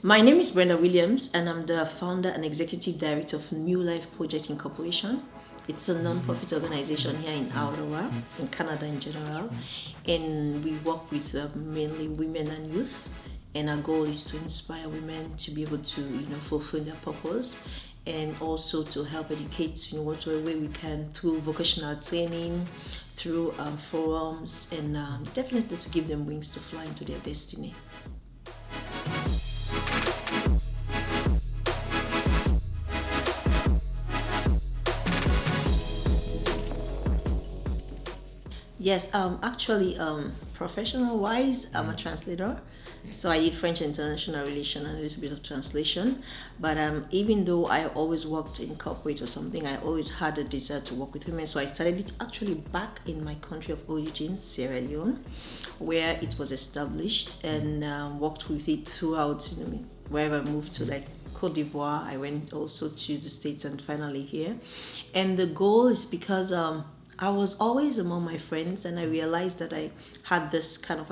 My name is Brenda Williams, and I'm the founder and executive director of New Life Project Incorporation. It's a non-profit organization here in Ottawa, in Canada in general, and we work with mainly women and youth. And our goal is to inspire women to be able to, fulfill their purpose, and also to help educate in whatever way we can through vocational training, through forums, and definitely to give them wings to fly into their destiny. Yes, actually, professional-wise, I'm a translator. So I did French international relation and a little bit of translation. But even though I always worked in corporate or something, I always had a desire to work with women. So I started it actually back in my country of origin, Sierra Leone, where it was established, and worked with it throughout, wherever I moved to, like Cote d'Ivoire. I went also to the States and finally here. And the goal is because I was always among my friends, and I realized that I had this kind of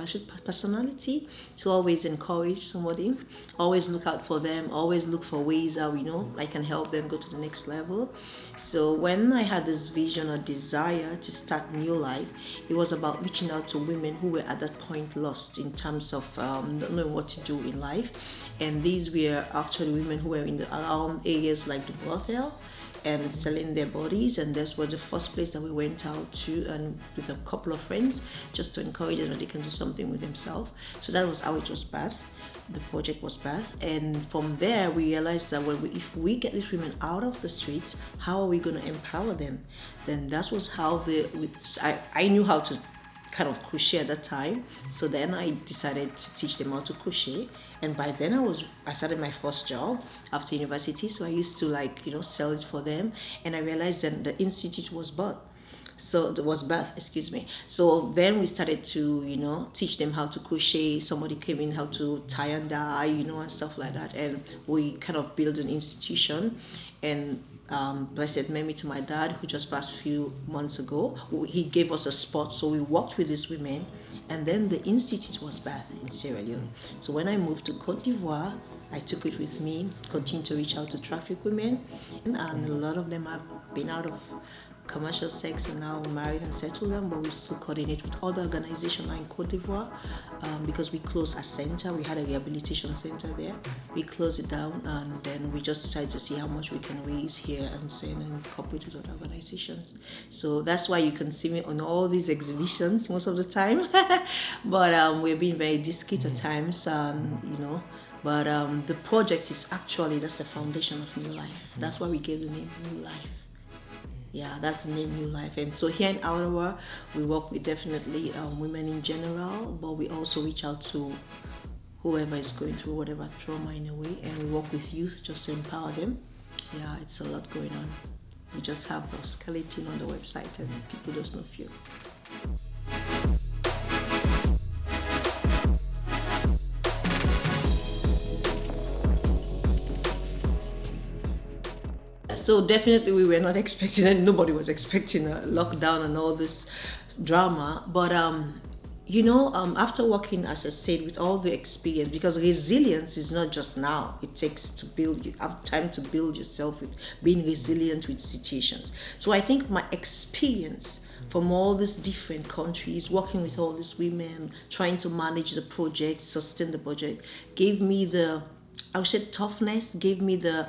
personality to always encourage somebody, always look out for them, always look for ways how I can help them go to the next level. So when I had this vision or desire to start New Life, it was about reaching out to women who were at that point lost in terms of not knowing what to do in life. And these were actually women who were in the around areas like the brothel and selling their bodies, and this was the first place that we went out to, and with a couple of friends, just to encourage them that they can do something with themselves. So that was how it was birthed. The project was birthed, and from there we realized that if we get these women out of the streets, how are we going to empower them? Then that was how I knew how to kind of crochet at that time. So then I decided to teach them how to crochet, and by then I started my first job after university. So I used to sell it for them, and I realized that the institute was birth. So it was birth, excuse me. So then we started to teach them how to crochet. Somebody came in how to tie and dye, and stuff like that, and we kind of built an institution. And blessed memory to my dad, who just passed a few months ago. He gave us a spot, so we worked with these women, and then the institute was birthed in Sierra Leone. So when I moved to Cote d'Ivoire, I took it with me, continued to reach out to traffic women, and a lot of them have been out of commercial sex and now married and settled them, but we still coordinate with other organizations in Cote d'Ivoire because we closed a center. We had a rehabilitation center there. We closed it down, and then we just decided to see how much we can raise here and send and cooperate with other organizations. So that's why you can see me on all these exhibitions most of the time. But we're being very discreet at times, But the project is actually, that's the foundation of New Life. That's why we gave the name New Life. Yeah, that's the name, New Life. And so here in Ottawa, we work with definitely women in general, but we also reach out to whoever is going through whatever trauma in a way, and we work with youth just to empower them. Yeah, it's a lot going on. We just have a skeleton on the website, and people just know few. So definitely we were not expecting, and nobody was expecting a lockdown and all this drama. But after working, as I said, with all the experience, because resilience is not just now. It takes to build. You have time to build yourself with being resilient with situations. So I think my experience from all these different countries, working with all these women, trying to manage the project, sustain the project, gave me toughness, gave me the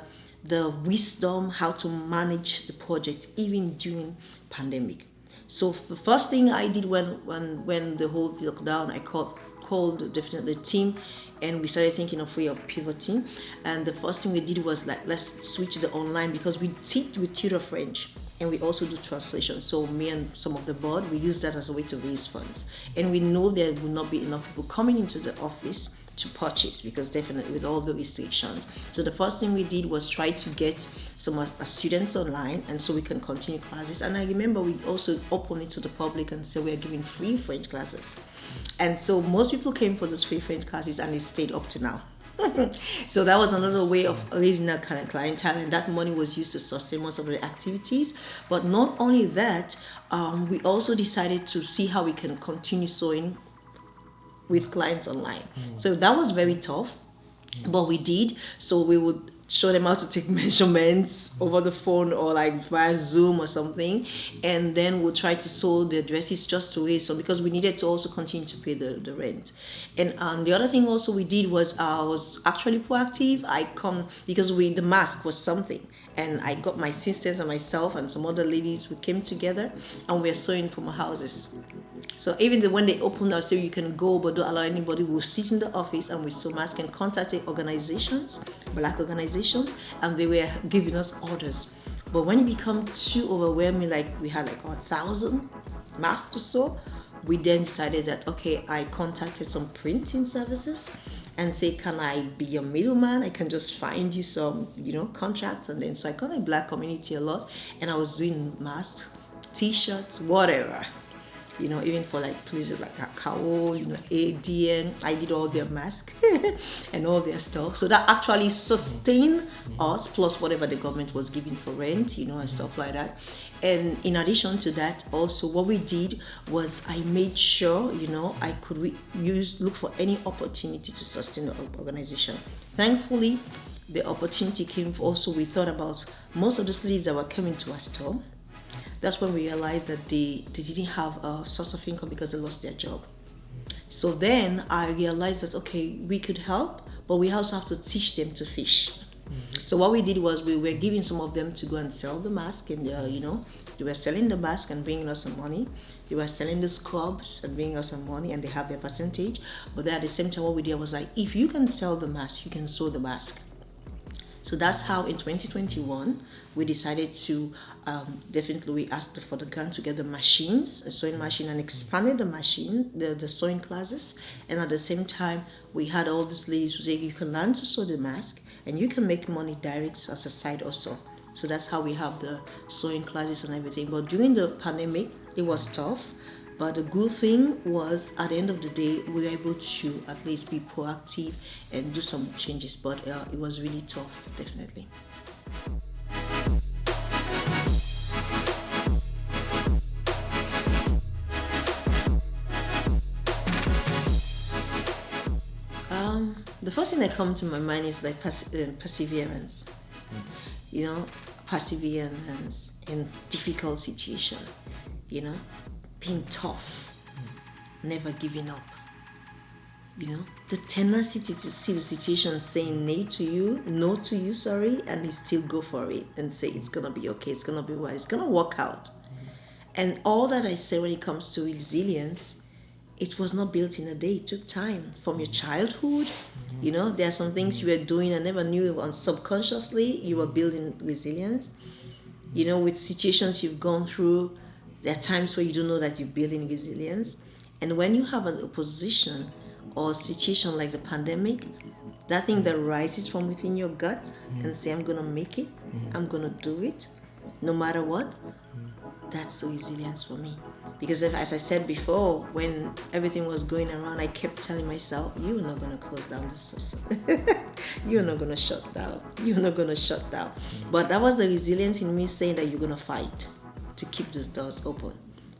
wisdom how to manage the project even during pandemic. So the first thing I did when the whole lockdown, I called called definitely a team, and we started thinking of way of pivoting. And the first thing we did was like, let's switch the online, because we tutor French and we also do translation. So me and some of the board, we use that as a way to raise funds. And we know there will not be enough people coming into the office to purchase, because definitely with all the restrictions. So the first thing we did was try to get some of our students online, and so we can continue classes. And I remember we also opened it to the public and said we are giving free French classes. And so most people came for those free French classes, and they stayed up to now. So that was another way of raising that kind of clientele, and that money was used to sustain most of the activities. But not only that, we also decided to see how we can continue sewing with clients online. So that was very tough, but we did. So we would show them how to take measurements over the phone or like via Zoom or something, and then we'll try to sew the dresses just to raise some, because we needed to also continue to pay the rent. And the other thing also we did was I was actually proactive. Because the mask was something, and I got my sisters and myself and some other ladies, we came together and we were sewing from our houses. So even when they opened our say you can go but don't allow anybody, we'll sit in the office and we sew masks and contacted organizations, black organizations, and they were giving us orders. But when it became too overwhelming, like we had like 1,000 masks to sew, we then decided that, okay, I contacted some printing services and say, can I be your middleman? I can just find you some, contracts. And then so I got a black community a lot, and I was doing masks, t-shirts, whatever. Even for like places like Kakao, ADN, I did all their masks and all their stuff. So that actually sustained us, plus whatever the government was giving for rent, and stuff like that. And in addition to that, also what we did was I made sure, I could look for any opportunity to sustain the organization. Thankfully, the opportunity came also. We thought about most of the ladies that were coming to our store. That's when we realized that they didn't have a source of income because they lost their job. So then I realized that, okay, we could help, but we also have to teach them to fish. So what we did was we were giving some of them to go and sell the mask, and they were selling the mask and bringing us some money. They were selling the scrubs and bringing us some money, and they have their percentage. But then at the same time, what we did was like, if you can sell the mask, you can sew the mask. So that's how in 2021 we decided to definitely we asked for the grant to get the machines, a sewing machine, and expanded the machine, the sewing classes. And at the same time, we had all these ladies who say you can learn to sew the mask and you can make money direct as a side also. So that's how we have the sewing classes and everything. But during the pandemic, it was tough. But the good thing was, at the end of the day, we were able to at least be proactive and do some changes. But it was really tough, definitely. The first thing that comes to my mind is like perseverance. Perseverance in difficult situation. Being tough, never giving up. The tenacity to see the situation saying no to you, and you still go for it and say it's gonna be okay, it's gonna be well, it's gonna work out. And all that I say when it comes to resilience, it was not built in a day. It took time from your childhood. There are some things you were doing and never knew, and subconsciously you were building resilience. With situations you've gone through, there are times where you don't know that you're building resilience. And when you have an opposition or a situation like the pandemic, that thing that rises from within your gut and say, I'm going to make it, I'm going to do it, no matter what, that's the resilience for me. Because as I said before, when everything was going around, I kept telling myself, you're not going to close down the system. You're not going to shut down. You're not going to shut down. But that was the resilience in me saying that you're going to fight to keep those doors open.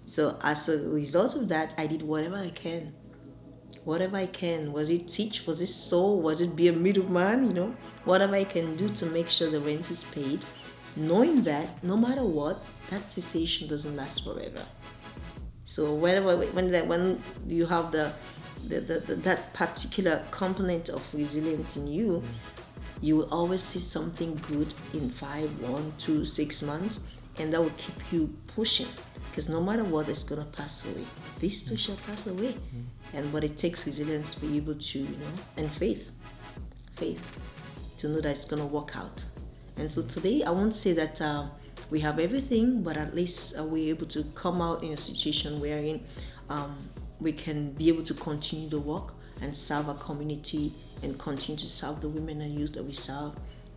So as a result of that, I did whatever I can. Whatever I can. Was it teach? Was it sew? Was it be a middleman? Whatever I can do to make sure the rent is paid. Knowing that no matter what, that situation doesn't last forever. So when you have that particular component of resilience in you, you will always see something good in 5, 1, 2, 6 months. and that will keep you pushing, because no matter what, it's gonna pass away. This too shall pass away. And but it takes resilience to be able to, and faith to know that it's gonna work out. And so today, I won't say that we have everything, but at least we're able to come out in a situation wherein we can be able to continue the work and serve our community and continue to serve the women and youth that we serve.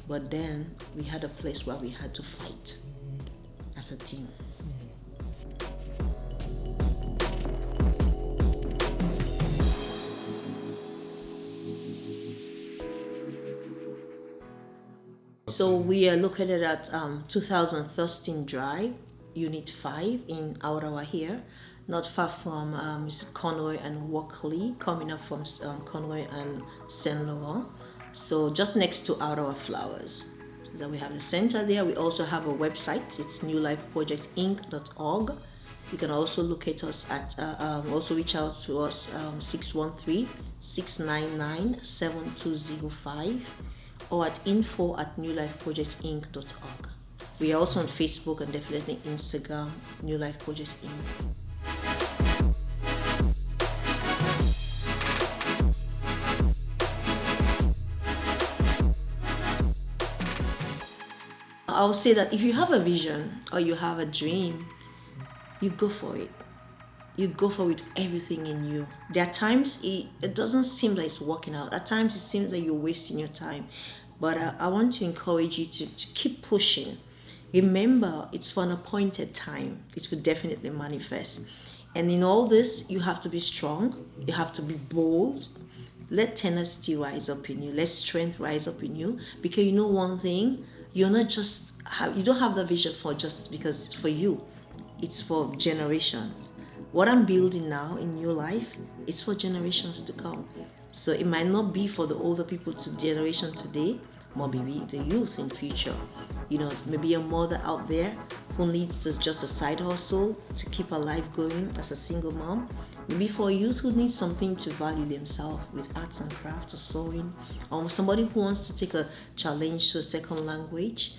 But then we had a place where we had to fight as a team. So we are located at 2013 Drive, Unit 5 in Aurawa here, not far from Conway and Walkley, coming up from Conway and Saint Laurent. So just next to Aurawa Flowers. So then we have the center there. We also have a website. It's newlifeprojectinc.org. You can also locate us at, also reach out to us 613-699-7205 or at info@newlifeprojectinc.org. We are also on Facebook and definitely Instagram, New Life Project Inc. I'll say that if you have a vision or you have a dream, you go for it. You go for it with everything in you. There are times it doesn't seem like it's working out. At times it seems like you're wasting your time. But I want to encourage you to keep pushing. Remember, it's for an appointed time. It will definitely manifest. And in all this, you have to be strong. You have to be bold. Let tenacity rise up in you. Let strength rise up in you. Because you know one thing, you don't have the vision for just because it's for you. It's for generations. What I'm building now in your life, it's for generations to come. So it might not be for the older people to generation today, or maybe the youth in future. Maybe a mother out there who needs just a side hustle to keep her life going as a single mom. Maybe for a youth who needs something to value themselves with arts and crafts or sewing, or somebody who wants to take a challenge to a second language.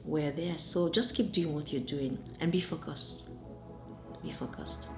We're there. So just keep doing what you're doing and be focused. Be focused.